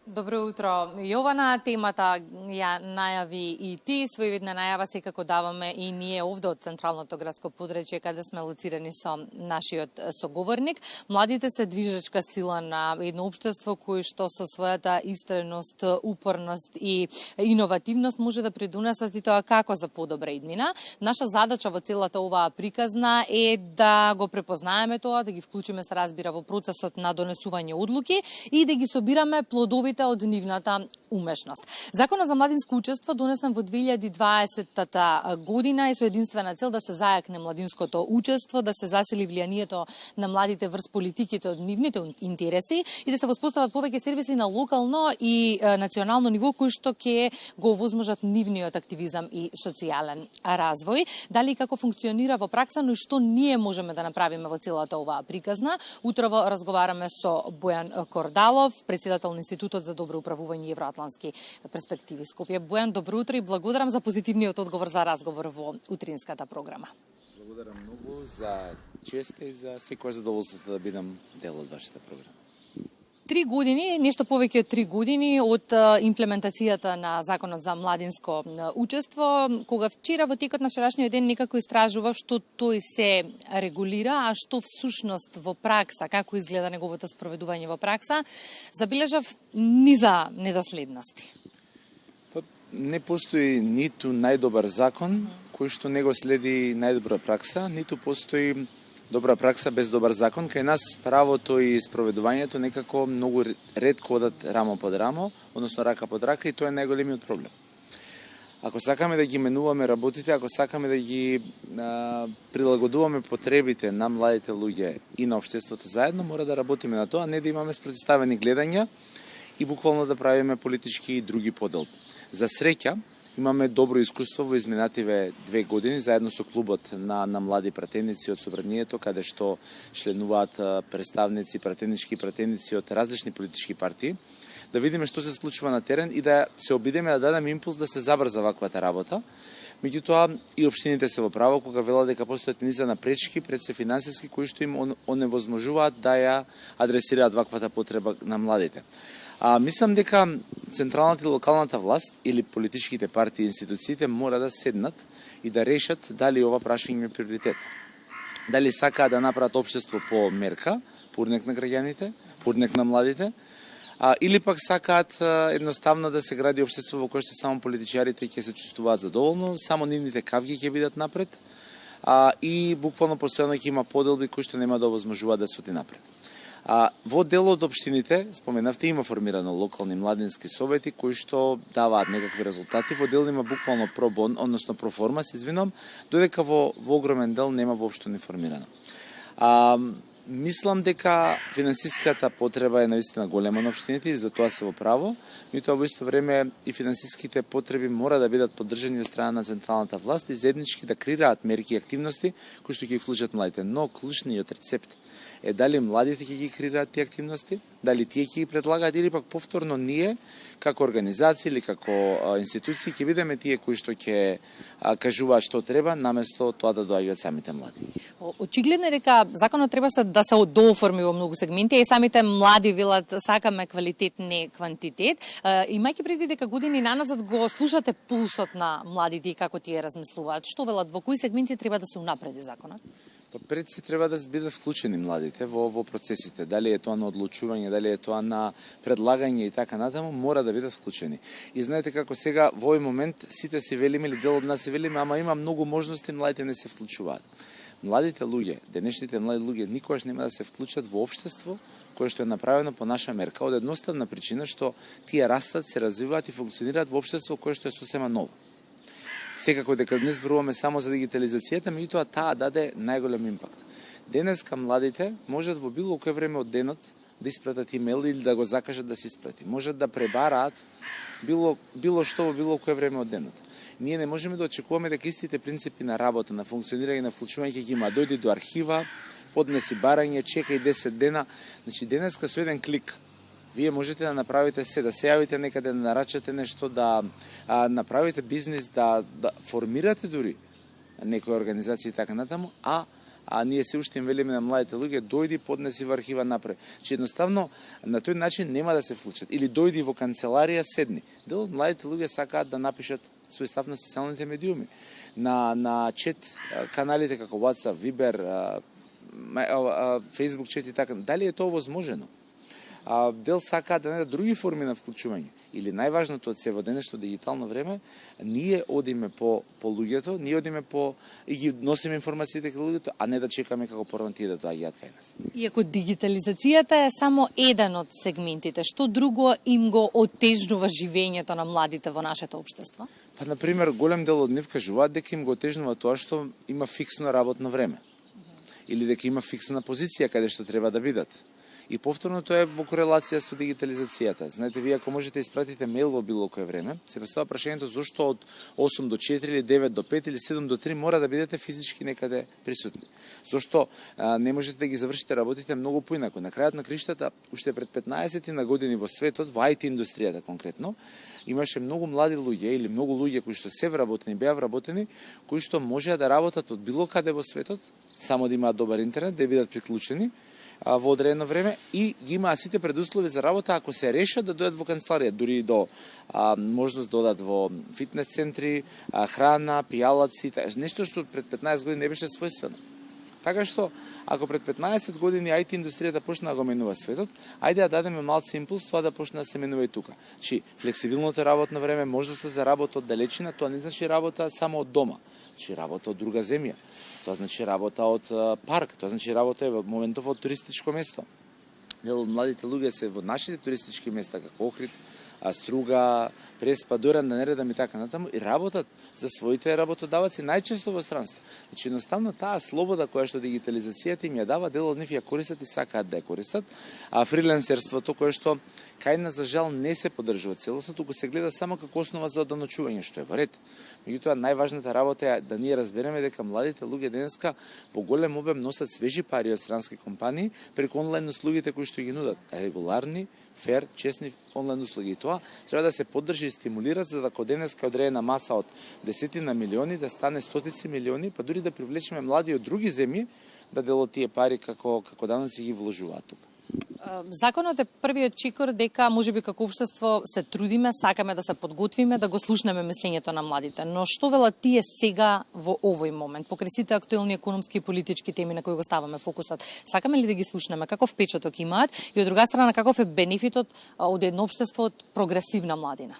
Добро утро. Јована, темата ја најави и ти, своевидна најава секако даваме и ние овде од Централното градско подречје, каде сме лоцирани со нашиот соговорник. Младите се движечка сила на едно општество кој што со својата истреност, упорност и иновативност може да придонесат и тоа како за подобра иднина. Наша задача во целата оваа приказна е да го препознаеме тоа, да ги вклучиме, се разбира, во процесот на донесување одлуки и да ги собираме плодовите од нивната умешност. Законот за младинско учество донесен во 2020 година е со единствена цел да се зајакне младинското учество, да се засили влијанието на младите врз политиките од нивните интереси и да се воспостават повеќе сервиси на локално и национално ниво кои што ќе го овозможат нивниот активизам и социјален развој. Дали како функционира во пракса, но и што ние можеме да направиме во целата оваа приказна. Утрово разговараме со Бојан Кордалов, председател на Институтот за добро управување и евроатлански перспективи Скопје. Бојан, добро утро и благодарам за позитивниот одговор за разговор во утринската програма. Благодарам многу за честа и за секој задоволството да бидам дел од вашата програма. 3 години, нешто повеќе од 3 години од имплементацијата на Законот за младинско учество, кога вчера во текот на вчерашниот ден некако истражував што тој се регулира, а што всушност во пракса, како изгледа неговото спроведување во пракса, забележав низа недоследности. Не постои ниту најдобар закон кој што не го следи најдобра пракса, ниту постои добра пракса без добар закон. Кај нас правото и спроведувањето некако многу ретко одат рамо под рамо, односно рака под рака, и тоа е најголемиот проблем. Ако сакаме да ги менуваме работите, ако сакаме да ги прилагодуваме потребите на младите луѓе и на општеството заедно, мора да работиме на тоа, не да имаме спротивставени гледања и буквално да правиме политички и други поделби. За среќа, имаме добро искуство во изминативе 2 години заедно со клубот на млади пратеници од Собранието, каде што членуваат представници, пратеници од различни политички партии, да видиме што се случува на терен и да се обидеме да дадеме импулс да се забрза ваквата работа. Меѓутоа и општините се во право кога велат дека постојат низа на пречки, пред се финансиски, кои што им оневозможуваат да ја адресираат ваквата потреба на младите. Мислам дека централната и локалната власт или политичките партии и институциите мора да седнат и да решат дали ова прашање е приоритет. Дали сакаат да направат општество по мерка, пурнек на граѓаните, пурнек на младите, или пак сакаат едноставно да се гради општество во кое што само политичарите ќе се чувствуваат задоволно, само нивните кавги ќе бидат напред, и буквално постојано ќе има поделби кои што нема да овозможуваат да се оди напред. Во дел од општините, споменавте, има формирано локални младински совети кои што даваат некакви резултати. Во дел има буквално пробон, односно проформа, се извинам, додека во огромен дел нема воопшто ни формирано. Мислам дека финансиската потреба е наистина голема на општините и за тоа се во право, меѓутоа во исто време и финансиските потреби мора да бидат поддржани од страна на централната власт и заеднички да креираат мерки и активности кои што ќе ги вклучат младите. Но клучниот рецепт е дали младите ќе ги креираат тие активности, дали тие ќе ги предлагаат или пак повторно ние како организации или како институции ќе бидеме тие кои што ќе кажуваат што треба наместо тоа да доаѓаат самите млади. Очигледно е дека законот треба да се дооформи во многу сегменти и самите млади велат сакаме квалитет, не квантитет. Имајќи преди дека години наназад го слушате пулсот на младите и како тие размислуваат, што велат, во кои сегменти треба да се унапреди законот? Пред се треба да бидат вклучени младите во процесите. Дали е тоа на одлучување, дали е тоа на предлагање и така натаму, мора да бидат вклучени. И знаете како сега во овој момент сите си велиме или дел од нас си велиме, ама има многу можности, младите не се вклучуваат. Младите луѓе, денешните млади луѓе никогаш нема да се вклучат во општество кое што е направено по наша мерка од едноставна причина што тие растат, се развиваат и функционираат во општество кое што е сосема ново. Секако дека днес зборуваме само за дигитализацијата, меѓутоа таа даде најголем импакт. Денеска младите можат во било кој време од денот да испратат имейл или да го закажат да се испрати. Можат да пребараат било што во било кој време од денот. Ние не можеме да очекуваме дека истите принципи на работа, на функционирање, на вклучување ќе ги има. Дојди до архива, поднеси барање, чекај 10 дена. Значи денеска со еден клик вие можете да направите се, да се јавите некаде, да нарачате нешто, да направите бизнис, да формирате дури некоја организација и така натаму, а а ние се уште им велиме на младите луѓе, дојди, поднеси во архива направи. Че едноставно на тој начин нема да се вклучат. Или дојди во канцеларија, седни. Дел од младите луѓе сакаат да напишат свој став на социјалните медиуми. На чет каналите како WhatsApp, Viber, Facebook чет и така. Дали е тоа возможено? Дел сакаат да најдат други форми на вклучување. Или најважното од се во денешно дигитално време, ние одиме по луѓето, ние одиме и ги носиме информациите кај луѓето, а не да чекаме како порано тие да доаѓаат кај нас. Иако дигитализацијата е само еден од сегментите, што друго им го отежнува живењето на младите во нашето општество? Па, например, голем дел од нив кажуваат дека им го отежнува тоа што има фиксно работно време. Или дека има фиксна позиција каде што треба да бидат. И повторно тоа е во корелација со дигитализацијата. Знаете, вие ако можете испратите мејл во било кое време, се поставува прашањето зошто од 8 до 4 или 9 до 5 или 7 до 3 мора да бидете физички некаде присутни. Зошто не можете да ги завршите работите многу поинаку. На крајот на криштата, уште пред 15 на години во светот, во IT индустријата конкретно, имаше многу млади луѓе или многу луѓе кои што се вработени, беа вработени, кои што можеа да работат од било каде во светот, само да имаат добар интернет, да бидат приклучени во одредено време и ги имаа сите предуслови за работа ако се решат да дојдат во канцеларија, дури и до можност да одат во фитнес центри, храна, пијалаци, нешто што пред 15 години не беше својствено. Така што, ако пред 15 години IT индустријата почна да го менува светот, ајде да дадеме малце импулс тоа да почне да се менува и тука. Значи, флексибилното работно време, можноста за работа од далечина, тоа не значи работа само од дома, значи работа од друга земја. Тоа значи работа од парк, тоа значи работа во моментов од туристичко место. Дел од младите луѓе се во нашите туристички места, како Охрид, Струга, Преспа, Доран, да не редам и така натаму, и работат за своите работодаваци најчесто во странство. Значи, едноставно таа слобода која што дигитализацијата им ја дава, дел од нив ја користат и сакаат да ја користат, а фрилансерството кое што кај нас за жал не се поддржува целосно, туку се гледа само како основа за одданочување, што е во ред. Меѓутоа, најважната работа е да ние разбереме дека младите луѓе денеска во голем обем носат свежи пари од странски компании преку онлайн услугите кои што ги нудат. Регуларни, фер, честни онлайн услуги. И тоа треба да се поддржи и стимулира за да кога денеска одредена маса од десетина милиони да стане стотици милиони, па дури да привлечеме млади од други земји да дел од тие пари како даноци ги вложуваат тука. Законот е првиот чекор дека можеби како општество се трудиме, сакаме да се подготвиме, да го слушнеме мислењето на младите. Но што велат тие сега во овој момент, покрај сите актуелни економски и политички теми на кои го ставаме фокусот? Сакаме ли да ги слушнеме? Каков печаток имаат? И од друга страна, каков е бенефитот од едно општество од прогресивна младина?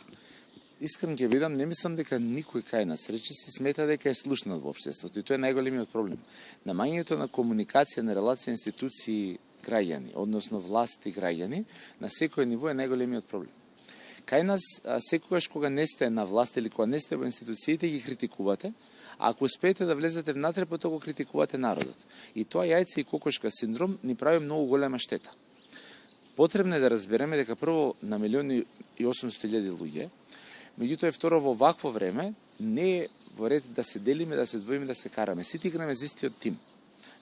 Искрен ќе бидам, не мислам дека никој кај нас речиси смета дека е слушнат во општеството и тоа е најголемиот проблем. Намаѓањето на комуникација, на релација институции граѓани, односно власти граѓани, на секој ниво е најголемиот проблем. Кај нас, секогаш кога не сте на власт или кога не сте во институциите, ги критикувате, а ако успеете да влезете внатре, потоа го критикувате народот. И тоа јајце и кокошка синдром ни прави многу голема штета. Потребно е да разбереме дека прво на 1.800.000 луѓе, меѓутоа е второ во вакво време не е во ред да се делиме, да се двоиме, да се караме. Сите играме за истиот тим.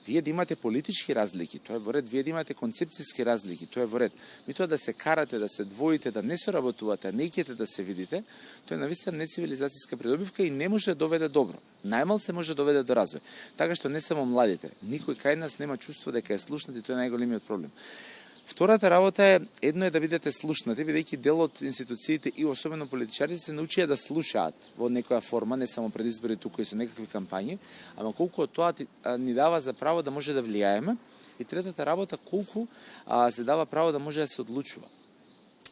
Вие да имате политички разлики, тоа е во ред, вие да имате концепцијски разлики, тоа е во ред. Меѓутоа да се карате, да се двоите, да не соработувате, не ќете да се видите, тоа е навистина нецивилизацијска придобивка и не може да доведе добро. Најмалце може да доведе до развој. Така што не само младите, никој кај нас нема чувство дека е слушнат и тоа е најголемиот проблем. Втората работа е, едно е да бидете слушнати, бидејќи дел од институциите и особено политичарите се научија да слушаат во некоја форма, не само пред избори тука и со некакви кампањи, ама колку тоа ни дава за право да може да влијаеме. И третата работа, колку се дава право да може да се одлучува.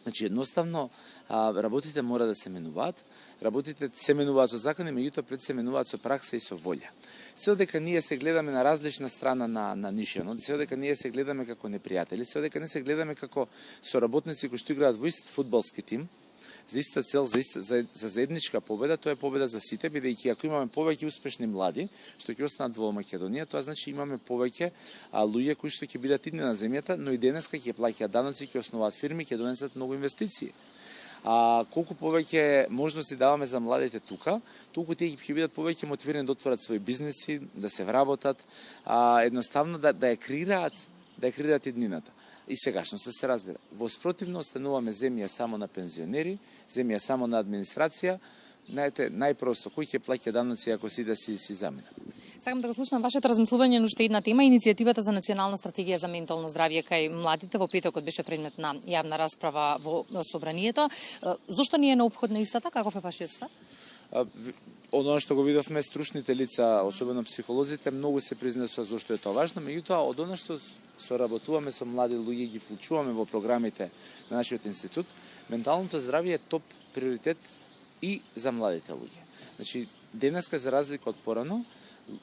Значи, едноставно, работите мора да се менуваат, работите се менуваат со закони, меѓутоа пред се менуваат со пракса и со волја. Се одека ние се гледаме на различна страна на нишјанот, се одека ние се гледаме како непријатели, се одека не се гледаме како соработници кои што играат во ист фудбалски тим, за иста цел, за заедничка победа, тоа е победа за сите, бидејќи ако имаме повеќе успешни млади, што ќе останат во Македонија, тоа значи имаме повеќе луѓе кои што ќе бидат идни на земјата, но и денеска ќе плаќаат даноци, ќе основаат фирми, ќе донесат многу инвестиции. Колку повеќе можности даваме за младите тука, толку тие ќе бидат повеќе мотивирани да отворат своји бизнеси, да се вработат, едноставно да ја креираат иднината. И сегашноста се разбира. Во спротивно остануваме земја само на пензионери, земја само на администрација. Знаете, најпросто, кој ќе плаќа даноци ако си да си заминат? Сакам да го слушнам вашето размислување на уште една тема, иницијативата за национална стратегија за ментално здравје кај младите. Во петокот беше предмет на јавна расправа во собранието. Зошто ни е неопходна истата? Каков е вашиот став? Од што го видовме, стручните лица, особено психолозите, многу се произнесува зошто е тоа важно, меѓутоа од она што соработуваме со млади луѓе, ги вклучуваме во програмите на нашиот институт, менталното здравје е топ приоритет и за младите луѓе. Значи, денеска за разлика од порано,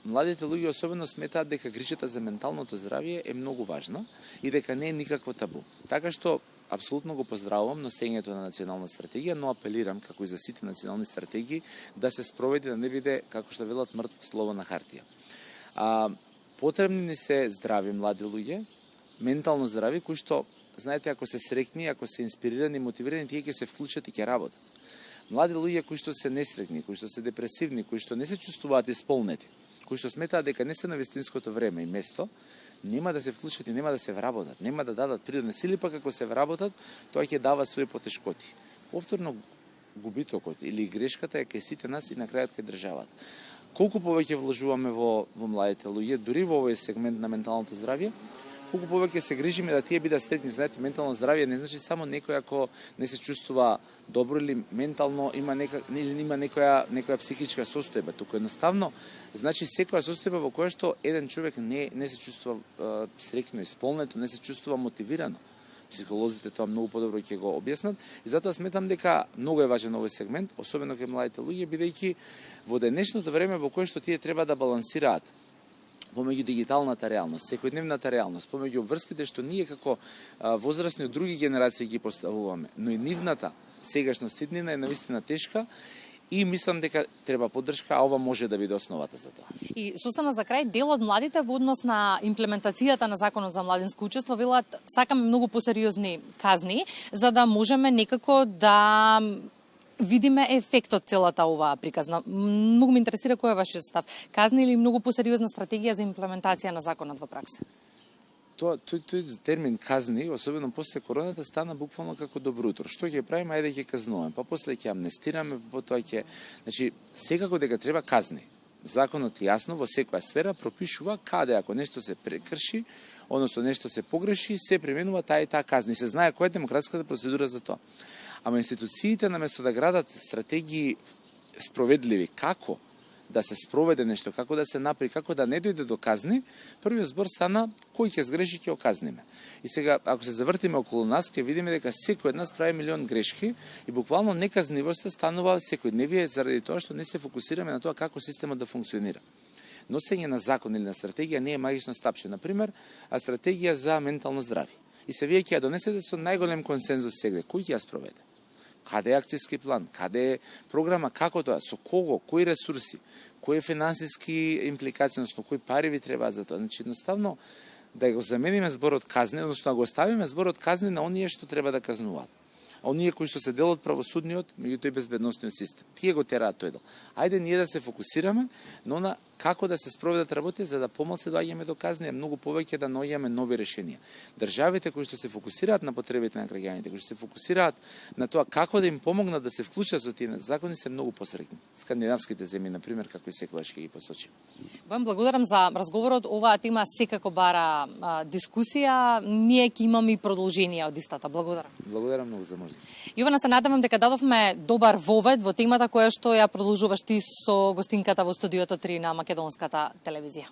младите луѓе особено сметаат дека грижата за менталното здравје е многу важна и дека не е никакво табу. Така што апсолутно го поздравувам носењето на национална стратегија, но апелирам, како и за сите национални стратегии, да се спроведи, да не биде, како што велат, мртво слово на хартија. Потребни ни се здрави млади луѓе, ментално здрави, кои што, знаете, ако се срекни, ако се инспирирани, мотивирани, тие ќе се вклучат и ќе работат. Млади луѓе кои што се несрекни, кои што се депресивни, кои што не се чувствуваат исполнети, кои што сметаат дека не се на вистинското време и место, нема да се вклучат и нема да се вработат, нема да дадат природни сили, пак ако се вработат, тоа ќе дава своји потешкоти. Повторно губитокот или грешката е кај сите нас и на крајот кај државата. Колку повеќе вложуваме во младите луѓе, дури во овој сегмент на менталното здравје, колку повеќе се грижиме да тие бидат сретни. Знаете, ментално здравје не значи само некој ако не се чувствува добро или ментално има некоја психичка состојба, туку едноставно значи секоја состојба во која што еден човек не се чувствува среќно, исполнето, не се чувствува мотивирано. Психолозите тоа многу подобро ќе го објаснат и затоа сметам дека многу е важен овој сегмент, особено кај младите луѓе, бидејќи во денешното време во кое што тие треба да балансираат помеѓу дигиталната реалност, секојдневната реалност, помеѓу обврските што ние како возрастни од други генерации ги поставуваме, но и нивната сегашност иднина е навистина тешка и мислам дека треба поддршка, а ова може да биде основата за тоа. И сосема за крај, дел од младите во однос на имплементацијата на Законот за младинско учество велат сакаме многу посериозни казни, за да можеме некако да видиме ефектот целата оваа приказна. Многу ме интересира кој е вашиот став. Казни или многу посериозна стратегија за имплементација на законот во пракса? Тој термин казни, особено после короната, стана буквално како добро утро. Што ќе правиме? Ајде ќе казнуваме, па после ќе амнестираме, па тоа ќе... Значи, секако дека треба казни. Законот јасно во секоја сфера пропишува каде ако нешто се прекрши, односно нешто се погреши, се применува таа и таа казни. Се знае која е демократската процедура за тоа. Ама институциите наместо да градат стратегии спроведливи како да се спроведе нешто, како да се направи, како да не дојде до казни, првиот збор стана кој ќе сгреши ќе оказниме. И сега ако се завртиме околу нас ќе видиме дека секој од нас прави милион грешки и буквално неказнивоста станува секојдневие заради тоа што не се фокусираме на тоа како системот да функционира. Носење на закон или на стратегија не е магично стапче, например, а стратегија за ментално здравје. И се вие ќе ја донесете со најголем консензус сега, кој ќе ја спроведе? Каде е акцијски план, каде е програма, како тоа, со кого, кои ресурси, кои финансиски импликации, односно кои пари ви требаат за тоа. Значи, едноставно, да го замениме зборот казни, односно да го оставиме зборот казни на оние што треба да казнуваат. А оние кои што се дел од правосудниот, меѓутоа и безбедносниот систем. Тие го тераат тој дел. Ајде ние да се фокусираме на како да се спроведат работи за да помалку доаѓаме до казни, многу повеќе да наоѓаме нови решенија. Државите кои што се фокусираат на потребите на граѓаните, кои што се фокусираат на тоа како да им помогнат да се вклучат со тие закони, се многу посрекни. Скандинавските земји, на пример, како и секогаш ќе ги посочим. Вам благодарам за разговорот. Оваа тема секако бара дискусија. Ние ќе имаме и продолжение од истата. Благодарам. Благодарам многу за можност. Јована, се надевам дека дадовме добар вовед во темата која што ја продолжуваш ти со гостинката во студиото 3 на Македонската телевизија.